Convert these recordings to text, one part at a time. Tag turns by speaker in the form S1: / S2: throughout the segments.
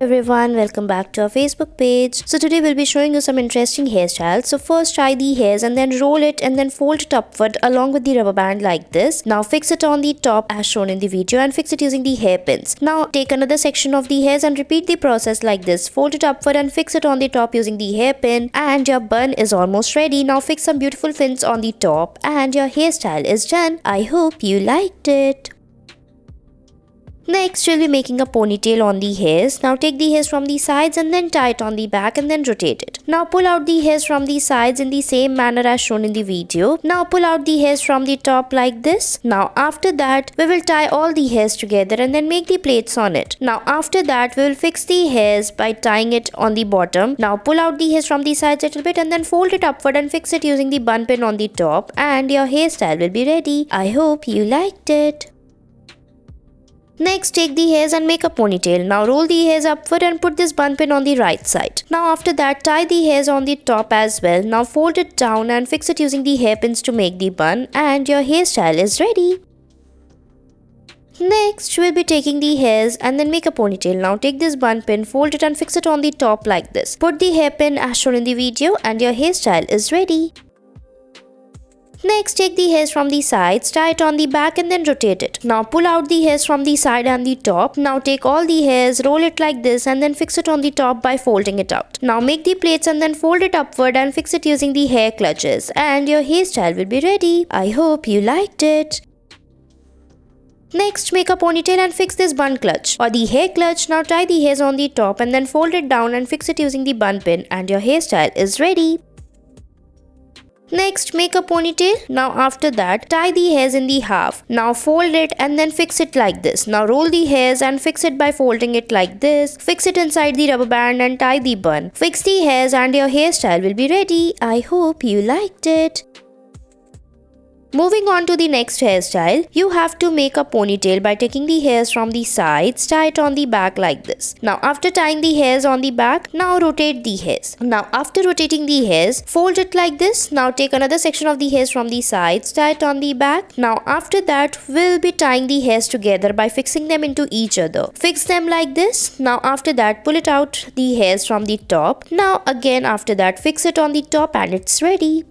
S1: Everyone, welcome back to our Facebook page. So today we'll be showing you some interesting hairstyles. So first tie the hairs and then roll it and then fold it upward along with the rubber band like this. Now fix it on the top as shown in the video and fix it using the hairpins. Now take another section of the hairs and repeat the process like this. Fold it upward and fix it on the top using the hairpin, and your bun is almost ready. Now fix some beautiful fins on the top and your hairstyle is done. I hope you liked it. Next, we'll be making a ponytail on the hairs. Now take the hairs from the sides and then tie it on the back and then rotate it. Now pull out the hairs from the sides in the same manner as shown in the video. Now pull out the hairs from the top like this. Now after that, we will tie all the hairs together and then make the plaits on it. Now after that, we will fix the hairs by tying it on the bottom. Now pull out the hairs from the sides a little bit and then fold it upward and fix it using the bun pin on the top, and your hairstyle will be ready. I hope you liked it. Next, take the hairs and make a ponytail. Now roll the hairs upward and put this bun pin on the right side. Now after that, tie the hairs on the top as well. Now fold it down and fix it using the hairpins to make the bun, and your hairstyle is ready. Next, we'll be taking the hairs and then make a ponytail. Now take this bun pin, fold it and fix it on the top like this. Put the hairpin as shown in the video and your hairstyle is ready. Next, take the hairs from the sides, tie it on the back and then rotate it. Now pull out the hairs from the side and the top. Now take all the hairs, roll it like this and then fix it on the top by folding it out. Now make the plaits and then fold it upward and fix it using the hair clutches, and your hairstyle will be ready. I hope you liked it. Next, make a ponytail and fix this bun clutch or the hair clutch. Now tie the hairs on the top and then fold it down and fix it using the bun pin, and your hairstyle is ready. Next, make a ponytail. Now after that, tie the hairs in the half. Now fold it and then fix it like this. Now roll the hairs and fix it by folding it like this. Fix it inside the rubber band and tie the bun. Fix the hairs and your hairstyle will be ready. I hope you liked it. Moving on to the next hairstyle, you have to make a ponytail by taking the hairs from the sides, tie it on the back like this. Now after tying the hairs on the back, now rotate the hairs. Now after rotating the hairs, fold it like this. Now take another section of the hairs from the sides, tie it on the back. Now after that, we'll be tying the hairs together by fixing them into each other. Fix them like this. Now after that, pull it out the hairs from the top. Now again after that, fix it on the top and it's ready.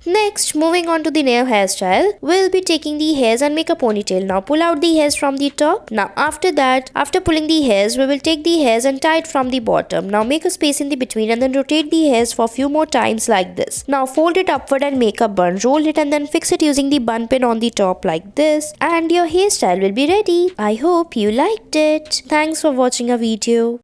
S1: Next, moving on to the nail hairstyle, we'll be taking the hairs and make a ponytail. Now pull out the hairs from the top. Now after that, after pulling the hairs, we will take the hairs and tie it from the bottom. Now make a space in the between and then rotate the hairs for a few more times like this. Now fold it upward and make a bun. Roll it and then fix it using the bun pin on the top like this, and your hairstyle will be ready. I hope you liked it. Thanks for watching our video.